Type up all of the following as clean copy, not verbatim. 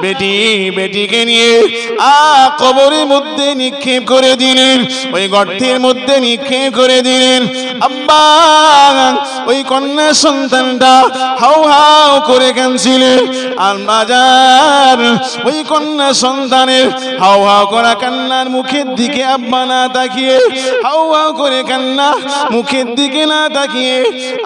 বেটি বেটিকে নিয়ে কবরের মধ্যে নিক্ষেপ করে দিলেন, ওই গর্তের মধ্যে নিক্ষেপ করে দিলেন। আব্বা ওই কন্যা সন্তানটা হাউ হাউ করে কাঁদছিলেন। আর বাজার ওই কন্যা সন্তানের হাউ হাউ করা কান্নার মুখের দিকে আব্বা না তাকিয়ে, হাউ হাউ করে কান্না মুখের দিকে না তাকিয়ে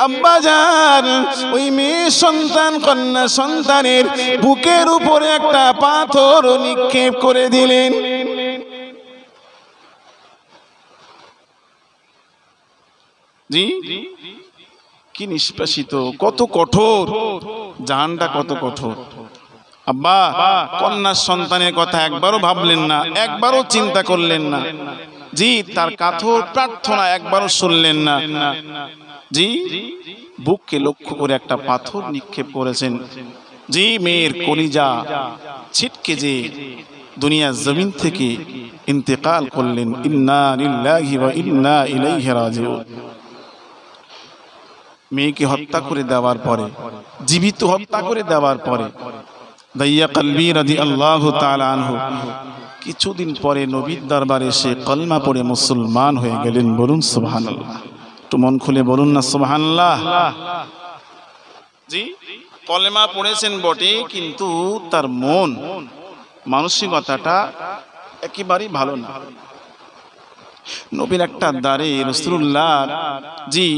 আব্বা যান ওই মেয়ে সন্তান কন্যা সন্তানের বুকের উপরে একটা পাথর নিক্ষেপ করে দিলেন। জি, কি নিষ্পেষিত, কত কঠোর, জাহানটা কত কঠোর। আব্বা কন্যার সন্তানের কথা একবারও ভাবলেন না, একবারও চিন্তা করলেন না। জি, তার কাতর প্রার্থনা একবারও শুনলেন না। জি, বুককে লক্ষ্য করে একটা পাথর নিক্ষেপ করেছেন। জি, মেয়ের কলিজা ছিটকে যে দুনিয়া জমিন থেকে ইন্তেকাল করলেন। ইন্না লিল্লাহি ওয়া ইন্না ইলাইহি রাজিউন। মেয়েকে হত্যা করে দেওয়ার পরে, জীবিত হত্যা করে দেওয়ার পরে দাইয়া কলবি রাদিয়াল্লাহু তাআলা আনহু কিছুদিন পরে নবীর দরবারে এসে কলমা পড়ে মুসলমান হয়ে গেলেন। বলুন সুবহানাল্লাহ, একটু মন খুলে বলুন না সুবহানাল্লাহ। জি, কলেমা পড়েছেন বটে, কিন্তু তার মন মানসিকতাটা একেবারেই ভালো না। নবীর একটা দ্বারে রাসূলুল্লাহ জি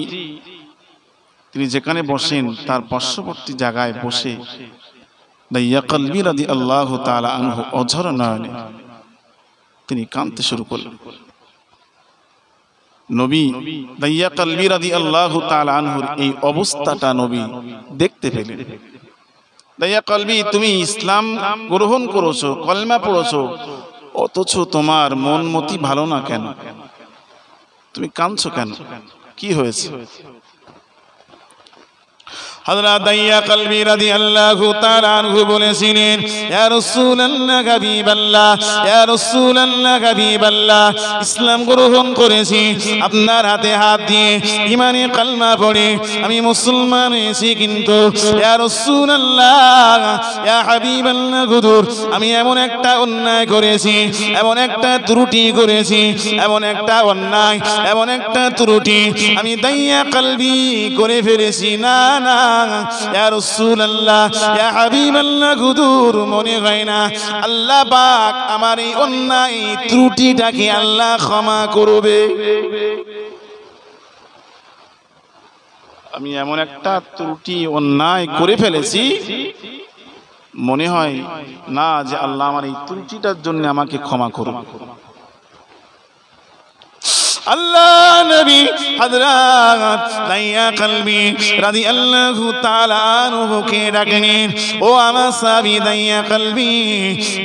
তিনি যেখানে বসেন তার পার্শ্ববর্তী জায়গায় বসে দাইয়া কলবি রাদিয়াল্লাহু তাআলা আনহু অঝর নয়নে তিনি কাঁদতে শুরু করলেন। নবী দাইয়া কলবি রাদিয়াল্লাহু তাআলা আনহুর এই অবস্থাটা নবী দেখতে পেলেন। দাইয়া কলবি, তুমি ইসলাম গ্রহণ করেছো, কলমা পড়েছো, অথচ তোমার মন মতি ভালো না কেন? তুমি কাঁদছো কেন? কি হয়েছে? হযরত দাইয়া কলবি রাদিয়াল্লাহু তাআলা আনহু বলেছিলেন, ইয়া রাসূলুল্লাহ হাবিবাল্লাহ, ইয়া রাসূলুল্লাহ হাবিবাল্লাহ, ইসলাম গ্রহণ করেছি আপনার হাতে হাত দিয়ে, ঈমানে কালমা পড়ে আমি মুসলমান হয়েছি, কিন্তু ইয়া রাসূলুল্লাহ, ইয়া হাবিবাল্লাহ হুজুর, আমি এমন একটা অন্যায় করেছি, এমন একটা ত্রুটি করেছি, এমন একটা অন্যায়, এমন একটা ত্রুটি আমি দাইয়া কলবি করে ফেলেছি। না না ইয়া রাসূলুল্লাহ, ইয়া হাবিবাল্লাহ হুজুর, মনে হয় না আল্লাহ পাক আমার এই অন্যায় ত্রুটিটাকে আল্লাহ ক্ষমা করবে। আমি এমন একটা ত্রুটি অন্যায় করে ফেলেছি, মনে হয় না যে আল্লাহ আমার এই ত্রুটিটার জন্য আমাকে ক্ষমা করবে। আল্লাহ নবী হযরত দাইয়া কলবি রাদিয়াল্লাহু তাআলা আনহুকে ডাকলেন, ও আমার সাহাবী দাইয়া কলবি,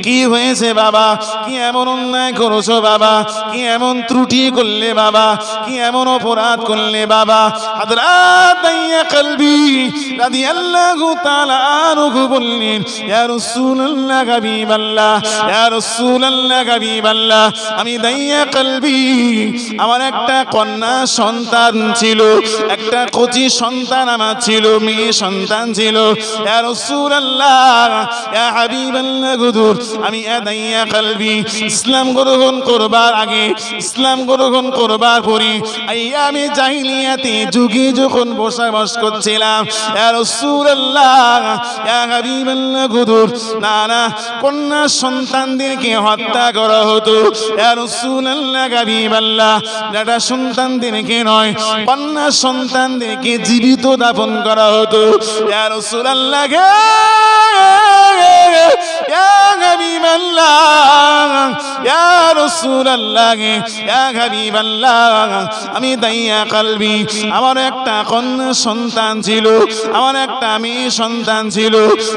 কি হয়েছে বাবা? কি এমন অন্যায় করেছো বাবা? কি এমন ত্রুটি করলে বাবা? কি এমন অপরাধ করলে বাবা? হযরত দাইয়া কলবি রাদিয়াল্লাহু তাআলা আনহু বললেন, ইয়া রাসূলুল্লাহ হাবিবাল্লাহ, ইয়া রাসূলুল্লাহ হাবিবাল্লাহ, আমি দাইয়া কলবি আমার একটা কন্যা সন্তান ছিল, একটা কচি সন্তান আমার ছিল, মেয়ে সন্তান ছিল। ইয়া রাসূলুল্লাহ, ইয়া হাবিবাল্লাহ হুজুর, আমি দাইয়া কলবি ইসলাম গ্রহণ করবার আগে, ইসলাম গ্রহণ করবার পরে আইয়ামে জাহিলিয়াতে যুগে যখন বসবাস করছিলাম, ইয়া রাসূলুল্লাহ, ইয়া হাবিবাল্লাহ হুজুর, না না কন্যা সন্তানদেরকে হত্যা করা হতো। ইয়া রাসূলুল্লাহ হাবিবাল্লাহ, বেটা সন্তানদেরকে নয়, কন্যা সন্তানদেরকে জীবিত দাফন করা হতো। ইয়া রাসূলুল্লাহ, ইয়া হাবিবাল্লাহ, ইয়া রাসূলুল্লাহ, ইয়া হাবিবাল্লাহ, আমি দাইয়া কলবি আমার একটা কন্যা সন্তান ছিল, আমার একটা মেয়ে সন্তান ছিল।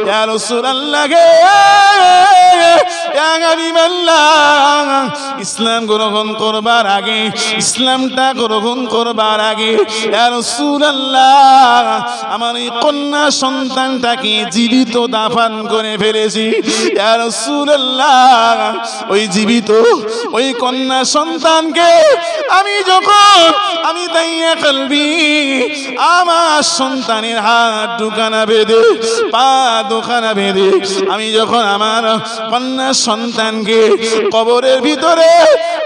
ইয়া রাসূলুল্লাহ, ইসলাম গ্রহণ করবার আগে, ইসলামটা গ্রহণ করবার আগে ইয়া রাসূলুল্লাহ আমার এই কন্যা সন্তানটাকে জীবিত দাফন করে ফেলেছি। ইয়া রাসূলুল্লাহ ওই জীবিত ওই কন্যা সন্তানকে আমি দাইয়া কলবি আমার সন্তানের হাত দুখানা বেঁধে পা দুখানা বেঁধে আমি যখন আমার কন্যা সন্তানকে কবরের ভিতরে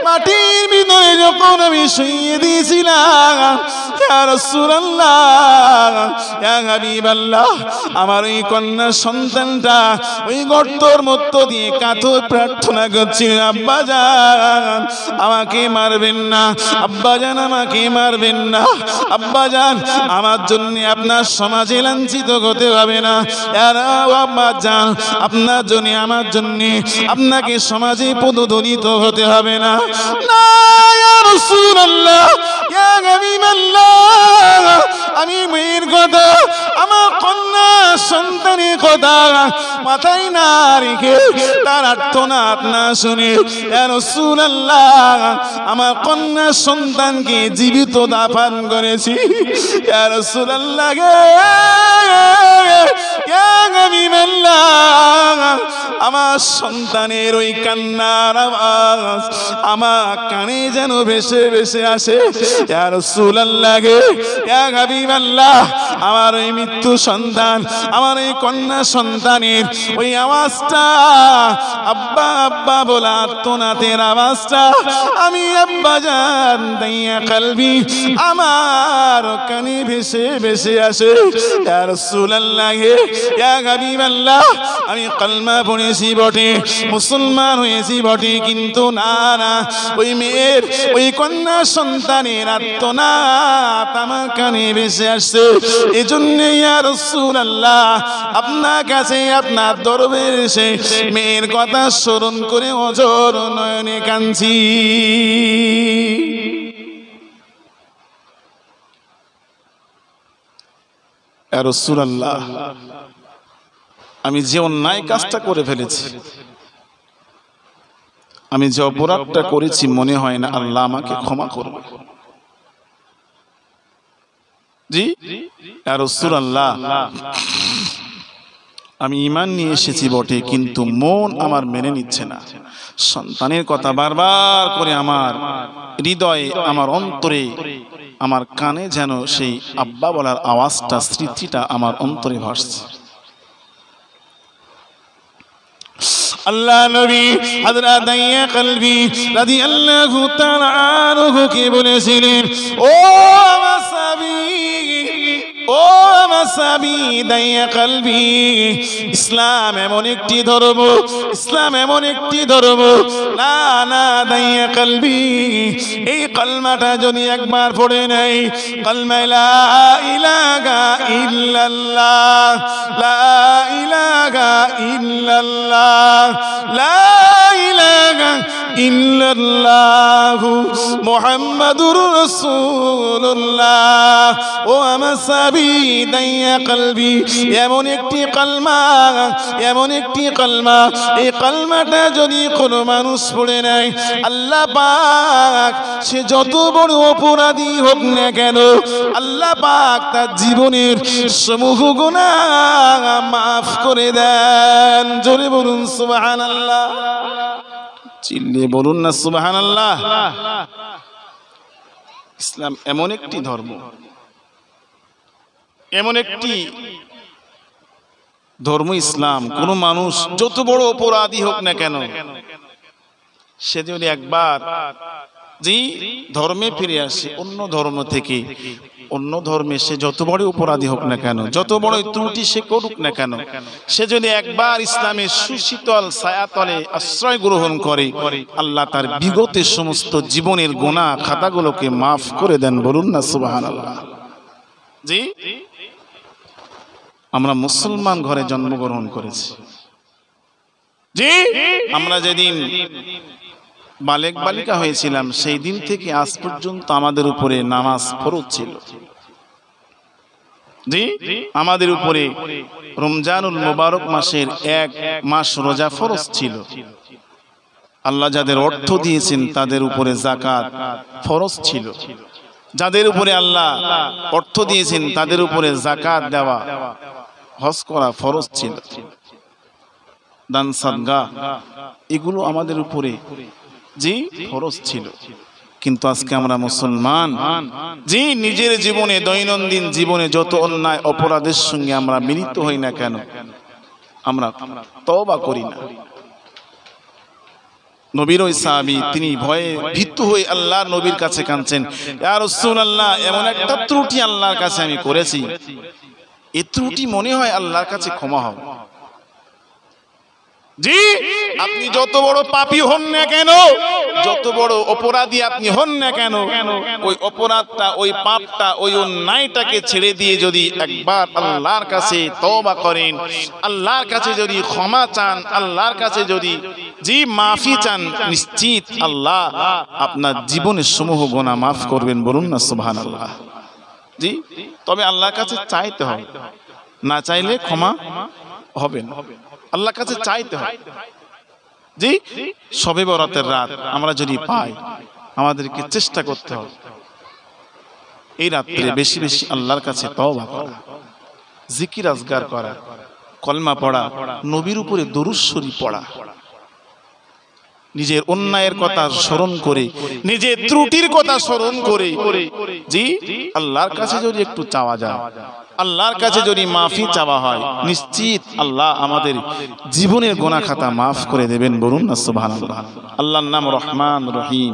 মাটির ভিতরে যখন আমি শুইয়ে দিয়েছিলাম, ইয়া রাসূলুল্লাহ ইয়া হাবিবাল্লাহ আমার ওই কন্যা সন্তানটা ওই গর্তর মধ্য দিয়ে কাতর প্রার্থনা করছিল, আব্বাজান আমাকে মারবেন না, আব্বাজান আমাকে মারবেন না, আব্বাজান আমার জন্য আপনার সমাজে লাঞ্ছিত হতে হবে না, আব্বাজান আপনার জন্য আমার জন্য আপনাকে সমাজে পদদলিত হতে হবে না। না ইয়া রাসূলুল্লাহ ইয়া হাবিবাল্লাহ আমি মেয়ের কথা আমার কন্যা সন্তানের কথা মাথায় না রেখে তার আর্তনাদ না শুনে ইয়া রাসূলুল্লাহ আমার কন্যা সন্তানকে জীবিত দাফন করেছি। ইয়া রাসূলুল্লাহ আমার সন্তানের ওই কান্নার আওয়াজ আমার কানে যেন ভেসে ভেসে আসে। ইয়া রাসূলুল্লাহ ইয়া হাবিবাল্লাহ আমার ওই মৃত্যু সন্তান আমার ওই কন্যা সন্তানের ওই আওয়াজটা আব্বা আব্বা বলা আর্তনাদের আওয়াজটা আমি আব্বাজান দাইয়া কলবি আমার কানে ভেসে ভেসে আসে। ইয়া রাসূলুল্লাহ ইয়া হাবিবাল্লাহ আমি কলমা পড়েছি বটে, মুসলমান হয়েছি বটে, কিন্তু না না ওই মেয়ের ওই কন্যা সন্তানের আর্তনাদ আমার কানে ভেসে আসছে। এজন্য ইয়া রাসূলুল্লাহ আপনার কাছে আপনার দরবারে এসে মেয়ের কথা স্মরণ করে অঝর নয়নে কাঁদছি। ইয়া রাসূলুল্লাহ আমি যে অন্যায় কাজটা করে ফেলেছি, আমি যে অপরাধটা করেছি মনে হয় না আল্লাহ আমাকে ক্ষমা করবে। জি ইয়া রাসূলুল্লাহ আমি ঈমান নিয়ে এসেছি বটে, কিন্তু মন আমার মেনে নিচ্ছে না। সন্তানের কথা বারবার করে আমার হৃদয়ে আমার অন্তরে আমার কানে যেন সেই আব্বা বলার আওয়াজটা স্মৃতিটা আমার অন্তরে ভাসছে। আল্লাহ নবী হযরত দাইয়া কলবি রাদিয়াল্লাহু তাআলা আনহু কে বলেছিলেন, ও আমার সাহাবী ও আমার সাহাবী দাইয়া কলবি ইসলাম এমন একটি ধর্ম, ইসলাম এমন একটি ধর্ম না না দাইয়া কলবি এই কলমাটা যদি একবার পড়ে নেই, কলমা লা ইলাহা ইল্লাল্লাহ লা ইলাহা ইল্লাল্লাহ লা ইলাহা ইল্লাল্লাহু মুহাম্মাদুর রাসূলুল্লাহ। ও আমার সাহাবী দাইয়া কলবি এমন একটি কলমা, এমন একটি কলমা, এই কলমাটা যদি কোনো মানুষ পড়ে নেয় আল্লাহ পাক সে যত বড় অপরাধী হোক না কেন আল্লাহ পাক তার জীবনের সমূহ গুনাহ মাফ করে দেন। জোরে বলুন সুবহানাল্লাহ, চিল্লিয়ে বলুন না সুবহানাল্লাহ। ইসলাম এমন একটি ধর্ম, এমন একটি ধর্ম ইসলাম, কোন মানুষ যত বড় অপরাধী হোক না কেন সে যদি একবার জি ধর্মে ফিরে আসে অন্য ধর্ম থেকে, অন্য ধর্মে সে যত বড় অপরাধী হোক না কেন, যত বড় ত্রুটি সে করুক না কেন, সে যদি একবার ইসলামের সুশীতল ছায়াতলে আশ্রয় গ্রহণ করে আল্লাহ তার বিগতের সমস্ত জীবনের গুনাহ খাতাগুলোকে মাফ করে দেন। বলুন না সুবহানাল্লাহ। জি আমরা মুসলমান ঘরে জন্মগ্রহণ করেছি। জি আমরা যেদিন বালেক বালিকা হয়েছিলাম সেই দিন থেকে আজ পর্যন্ত আমাদের উপরে নামাজ ফরজ ছিল। জি আমাদের উপরে রমজানুল মুবারক মাসের 1 মাস রোজা ফরজ ছিল। আল্লাহ যাদের অর্থ দিয়েছেন তাদের উপরে যাকাত ফরজ ছিল, যাদের উপরে আল্লাহ অর্থ দিয়েছেন তাদের উপরে যাকাত দেওয়া, হজ করা ফরজ ছিল, দান সাদকা এগুলো আমাদের উপরে জি ফরজ ছিল। কিন্তু আজকে আমরা মুসলমান, জি নিজের জীবনে দৈনন্দিন জীবনে যত অন্যায় অপরাধের সঙ্গে আমরা মিলিত হই না কেন, আমরা তওবা করি না। নবীর ওই সাহাবী তিনি ভয়ে ভীত হয়ে আল্লাহর নবীর কাছে কাঁদছেন, ইয়া রাসূলুল্লাহ, এমন একটা ত্রুটি আল্লাহর কাছে আমি করেছি, এই ত্রুটি মনে হয় আল্লাহর কাছে ক্ষমা হবে। জি আপনি যত বড় পাপী হন না কেন, যত বড় অপরাধী আপনি হন না কেন, ওই অপরাধটা, ওই পাপটা, ওই অন্যায়টাকে ছেড়ে দিয়ে যদি একবার আল্লাহর কাছে তওবা করেন, আল্লাহর কাছে যদি ক্ষমা চান, আল্লাহর কাছে যদি জি মাফি চান, নিশ্চিত আল্লাহ আপনার জীবনের সমূহ গুনাহ মাফ করবেন। বলুন না সুবহানাল্লাহ। জি তবে আল্লাহর কাছে চাইতে হবে, না চাইলে ক্ষমা হবে না। আল্লাহর কাছে চাইতে হয়। জি শবে বরাতের রাত আমরা যদি পাই, আমাদেরকে চেষ্টা করতে হবে এই রাত্রে বেশি বেশি আল্লাহর কাছে তওবা করা, জিকির আজগার করা, কলমা পড়া, নবীর উপরে দরুদ শরীফ পড়া, নিজের অন্যায়ের কথা স্মরণ করে, নিজের ত্রুটির কথা স্মরণ করে জি আল্লাহর কাছে যদি একটু চাওয়া যায়, আল্লাহর কাছে যদি মাফি চাওয়া হয়, নিশ্চিত আল্লাহ আমাদের জীবনের গুনাহ খাতা মাফ করে দেবেন। বলুন না সুবহানাল্লাহ। আল্লাহর নাম রহমান রহিম,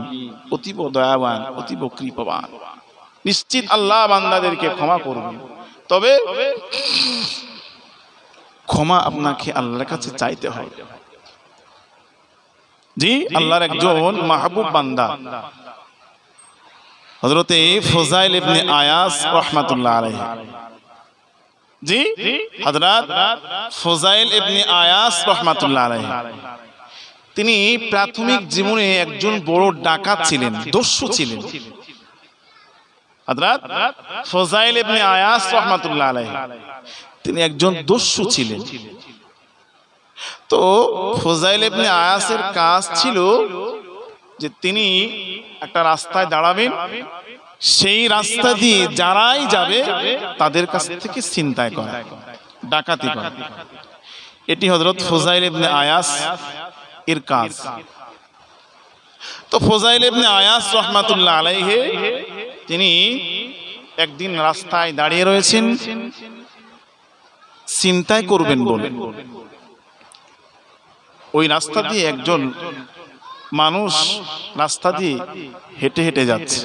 অতীব দয়াবান, অতীব কৃপাবান। নিশ্চিত আল্লাহ বান্দাদেরকে ক্ষমা করবেন। তবে ক্ষমা আপনাকে আল্লাহর কাছে চাইতে হয়। জি আল্লাহর একজন মাহবুব বান্দা হযরতে ফুযাইল ইবনে আয়াস রাহমাতুল্লাহ আলাইহি, জি হযরত ফুযাইল ইবনে আয়াস রাহমাতুল্লাহ আলাইহি, তিনি প্রাথমিক জীবনে একজন বড় ডাকাত ছিলেন, দস্যু ছিলেন। হযরত ফুযাইল ইবনে আয়াস রাহমাতুল্লাহ আলাইহি তিনি একজন দস্যু ছিলেন। তো ফুযাইল ইবনে আয়াসের কাজ ছিল যে তিনি একটা রাস্তায় দাঁড়াবেন, সেই রাস্তা দিয়ে যারাই যাবে তাদের কাছ থেকে ছিনতাই করা, ডাকাতি করা। এটি হযরত ফুযাইল ইবনে আয়াস এর কাজ। তো ফুযাইল ইবনে আয়াস রাহমাতুল্লাহ আলাইহি তিনি একদিন রাস্তায় দাঁড়িয়ে রয়েছেন, ছিনতাই করবেন বলে। ওই রাস্তা দিয়ে একজন মানুষ রাস্তা দিয়ে হেঁটে হেঁটে যাচ্ছে।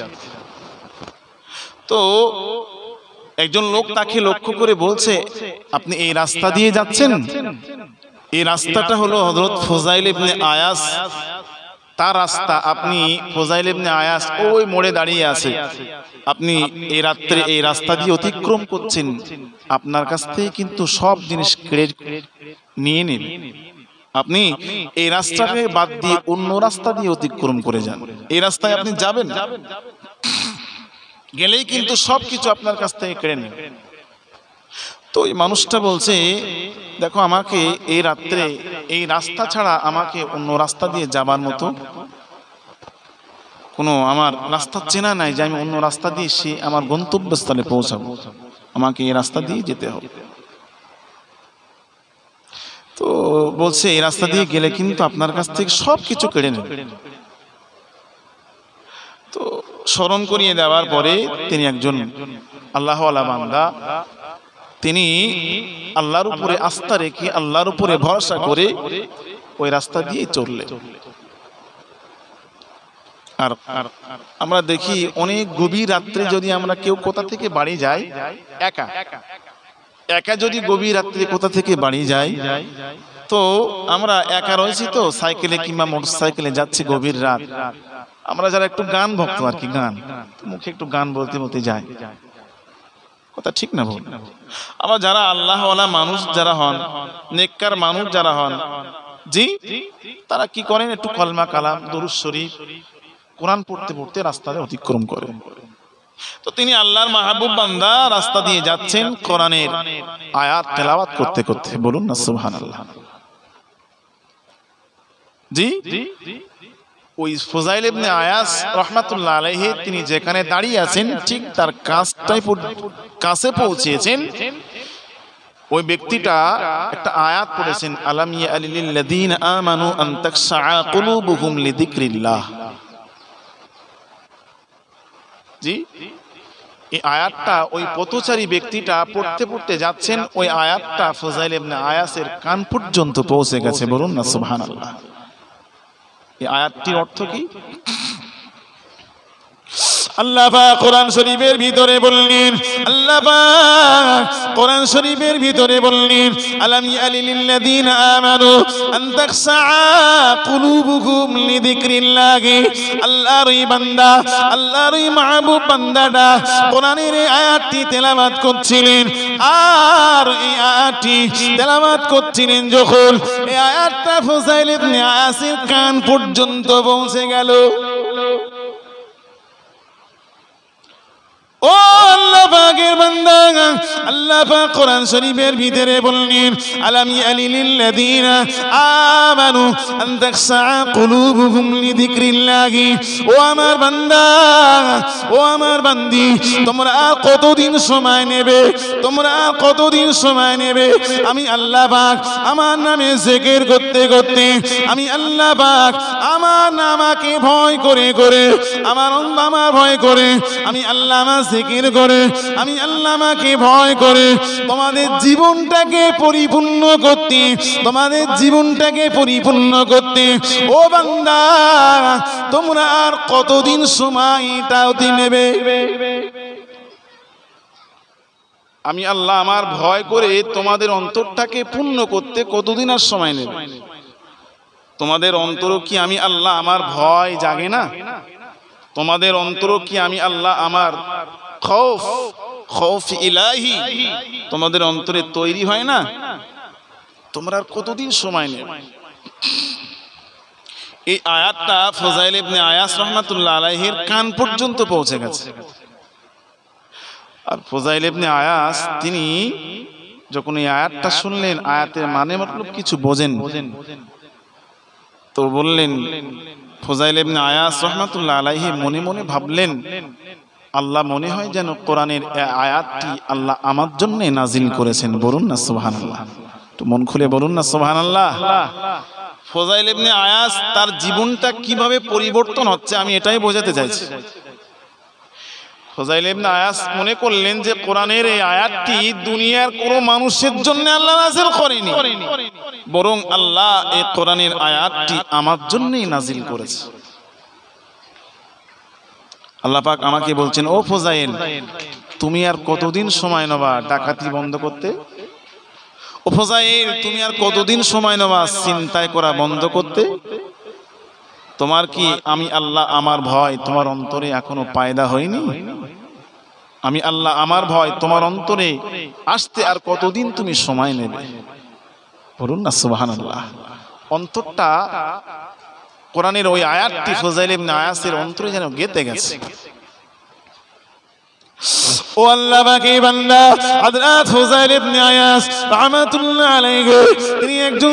তো একজন লোক তাকে লক্ষ্য করে বলছে, আপনি এই রাস্তা দিয়ে যাচ্ছেন? এই রাস্তাটা হলো হযরত ফুযাইল ইবনে আয়াস তার রাস্তা। আপনি ফুযাইল ইবনে আয়াস ওই মোড়ে দাঁড়িয়ে আছে, আপনি এই রাত্রে এই রাস্তা দিয়ে অতিক্রম করছেন, আপনার কাছ থেকে কিন্তু সব জিনিস কেড়ে নিয়ে নেবে। আপনি এই রাস্তাকে বাদ দিয়ে অন্য রাস্তা দিয়ে অতিক্রম করে যান, এই রাস্তায় আপনি যাবেন, গেলেই কিন্তু সবকিছু আপনার কাছ থেকে কেড়ে নেবে। তো এই মানুষটা বলছে, দেখো আমাকে এই রাত্রে এই রাস্তা ছাড়া আমাকে অন্য রাস্তা দিয়ে যাবার মতো কোনো আমার রাস্তা চেনা নাই, যে আমি অন্য রাস্তা দিয়ে সে আমার গন্তব্যস্থলে পৌঁছাবো, আমাকে এই রাস্তা দিয়ে যেতে হবে। তো বলছে এই রাস্তা দিয়ে গেলে কিন্তু আপনার কাছ থেকে সবকিছু কেড়ে নেবে। তো স্মরণ করিয়ে দেওয়ার পরে তিনি একজন আল্লাহওয়ালা বান্দা, তিনি আল্লাহর উপরে আস্থা রেখে আল্লাহর উপরে ভরসা করে ওই রাস্তা দিয়ে চললেন। আর আমরা দেখি অনেক গভীর রাত্রে যদি আমরা কেউ কোথা থেকে বাড়ি যাই, একা একা যদি গভীর রাত্রে কোথা থেকে বাড়ি যাই, তো আমরা একা রয়েছি, তো সাইকেলে কিংবা মোটরসাইকেলে যাচ্ছি গভীর রাত, আমরা যারা একটু গান ভক্ত আর কি, গান মুখে একটু গান বলতে বলতে যায়, কথা ঠিক না ভুল? আবার যারা আল্লাহওয়ালা মানুষ যারা হন, নেককার মানুষ যারা হন, জি তারা কি করেন, একটু কলমা কালাম দরুদ শরীফ কোরআন পড়তে পড়তে রাস্তাতে অতিক্রম করেন। তো তিনি আল্লাহর মাহবুব বান্দা রাস্তা দিয়ে যাচ্ছেন কোরআনের আয়াত তেলাওয়াত করতে করতে। বলুন না সুবহানাল্লাহ। জি, ওই ফুজাইল ইবনে আয়াস রাহমাতুল্লাহ আলাইহি তিনি যেখানে দাঁড়িয়ে আছেন ঠিক তার কাছে পৌঁছেছেন। ওই ব্যক্তিটা একটা আয়াত পড়েছেন, আলাম ইয়ালিল লাযিনা আমানু আন তাখশা কুলুবুহুম লিযিকরিল্লাহ। জি, এই আয়াতটা ওই পথচারী ব্যক্তিটা পড়তে পড়তে যাচ্ছেন, ওই আয়াতটা ফুজাইল ইবনে আয়াসের কান পর্যন্ত পৌঁছে গেছে। বলুন না সুবহানাল্লাহ। এই আয়াতটির অর্থ কি? আল্লাহ পাক কোরআন শরীফের ভিতরে বললেন, আল্লাহ পাক কোরআন শরীফের ভিতরে বললেন, আলাম ইয়ালিল লাযিনা আমানু আন তাখশা কুলুবুহুম লিযিকরিল্লাহ। আল্লাহর এই বান্দা, আল্লাহর এই মাহবুব বান্দাটা কোরআনের এই আয়াতটি তেলাওয়াত করছিলেন। আর এই আয়াতটি তেলাওয়াত করছিলেন যখন, এই আয়াতটা ফুজাইল ইবনে আয়াসের কান পর্যন্ত পৌঁছে গেল। ও আল্লাহ পাকের বান্দা, আল্লাহ পাক কোরআন শরীফের ভিতরে বললেন, আলাম ইয়ালিল লাযিনা আমানু আন তাখশা কুলুবুহুম লিযিকরিল্লাহ। ও আমার বান্দা, ও আমার বান্দি, তোমরা আর কতদিন সময় নেবে? তোমরা আর কতদিন সময় নেবে? আমি আল্লাহ পাক আমার নামে জিকির করতে করতে, আমি আল্লাহ পাক আমার নামকে ভয় করে করে, আমার ভয় করে, আমি আল্লাহ জিকির করে, আমি আল্লাহকে ভয় করে তোমাদের জীবনটাকে পরিপূর্ণ করতে, তোমাদের জীবনটাকে পরিপূর্ণ করতে। ও বান্দা, তোমরা আর কতদিন সময় এটাতে নেবে? আমি আল্লাহ আমার ভয় করে তোমাদের অন্তরটাকে পূর্ণ করতে কতদিন আর সময় নেবে? তোমাদের অন্তরও কি আমি আল্লাহ আমার ভয় জাগে না? তোমাদের অন্তরও কি আমি আল্লাহ আমার খৌফ ইলাহি তোমাদের অন্তরে তৈরি হয় না? তোমরা আর কতদিন সময় নেবে? এই আয়াতটা ফুজাইল ইবনে আয়াস রাহমাতুল্লাহ আলাইহির কান পর্যন্ত পৌঁছে গেছে। আর ফুজাইল ইবনে আয়াস তিনি যখন এই আয়াতটা শুনলেন, আয়াতের মানে মতলব কিছু বোঝেন, তো বললেন, ফুজাইল ইবনে আয়াস রাহমাতুল্লাহ আলাইহি মনে মনে ভাবলেন, আল্লাহ মনে হয় যেন কোরআনের আয়াতটি আল্লাহ আমার জন্য নাজিল করেছেন। বলুন না সুবহানাল্লাহ। তো মন খুলে বলুন না সুবহানাল্লাহ। ফুজাইল ইবনে আয়াস তার জীবনটা কিভাবে পরিবর্তন হচ্ছে আমি এটাই বোঝাতে চাইছি। ফুজাইল ইবনে আয়াস মনে করলেন যে কোরআনের এই আয়াতটি দুনিয়ার কোনো মানুষের জন্য আল্লাহ নাজিল করেনি, বরং আল্লাহ এই কোরআনের আয়াতটি আমার জন্যই নাজিল করেছে। আল্লাহ পাক আমাকে বলছেন, ও ফুজাইল, তুমি আর কতদিন সময় নেবা ডাকাতি বন্ধ করতে? ও ফুজাইল, তুমি আর কতদিন সময় নেবা চিন্তায় করা বন্ধ করতে? তোমার কি আমি আল্লাহ আমার ভয় তোমার অন্তরে এখনো পায়দা হয়নি? আমি আল্লাহ আমার ভয় তোমার অন্তরে আসতে আর কতদিন তুমি সময় নেবে? বলুন না সুবহানাল্লাহ। অন্তরটা কোরআনের ওই আয়াতটি ফুজাইল ইবনে আয়াসের অন্তরে যেন গেঁথে গেছে। ও আল্লাহ পাকের বান্দা হযরত ফুজাইল ইবনে আয়াস রাহমাতুল্লাহ আলাইহি তিনি একজন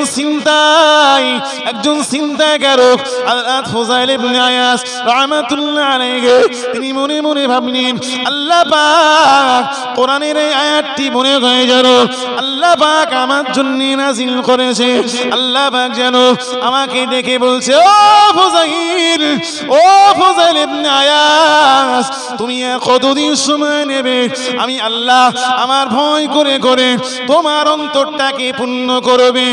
চিন্তাকারক। হযরত ফুজাইল ইবনে আয়াস রাহমাতুল্লাহ আলাইহি তিনি মনে মনে ভাবলেন, আল্লাহ পাক কোরআনের এই আয়াতটি মনে হয় যেন আল্লাহ পাক আমার জন্য নাজিল করেছে। আল্লাহ পাক যেন আমাকে ডেকে বলছে, ও ফুজাইল ইবনে আয়াস, তুমি কতদিন সময় নেবে? আমি আল্লাহ আমার ভয় করে করে তোমার অন্তরটাকে পূর্ণ করবে।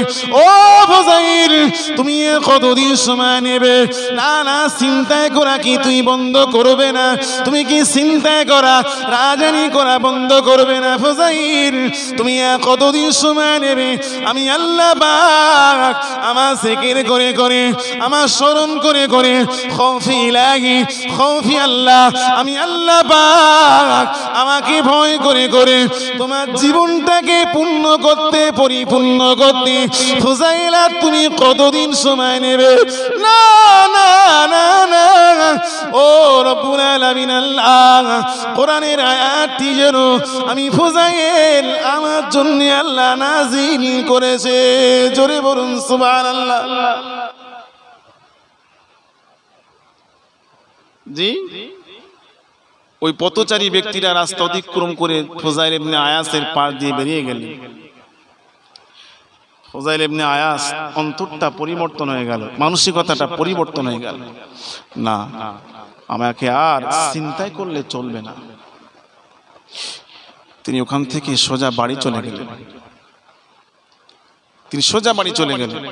ও ফুজাইল, তুমি কতদিন সময় নেবে? না, চিন্তায় করা কি তুই বন্ধ করবে না? তুমি কি চিন্তায় করা রাজানি করা বন্ধ করবে না? ফুজাইল, তুমি কতদিন সময় নেবে? আমি আল্লাহ পাক আমার জিকির করে করে, আমার স্মরণ করে করে, খৌফি ইলাহি, খৌফি আল্লাহ, আমি আল্লাহ পাক আমাকে ভয় করে করে তোমার জীবনটাকে পূর্ণ করতে, পরিপূর্ণ করতে। ফুজাইলা, তুমি কতদিন সময় নেবে? না, ও রব্বুল আলামিন আল্লাহ, কোরআনের আয়াতটি যেন আমি ফুজাইল আমার জন্য আল্লাহ নাজিল করেছে। জোরে বলুন সুবহানাল্লাহ। জি, ওই পথচারী ব্যক্তিরা রাস্তা অতিক্রম করে ফুজাইল ইবনে আয়াসের পার দিয়ে বেরিয়ে গেলেন। ফুজাইল ইবনে আয়াস অন্তরটা পরিবর্তন হয়ে গেল, মানসিকতাটা পরিবর্তন হয়ে গেল। না, আমাকে আর চিন্তাই করলে চলবে না। তিনি ওখান থেকে সোজা বাড়ি চলে গেলেন।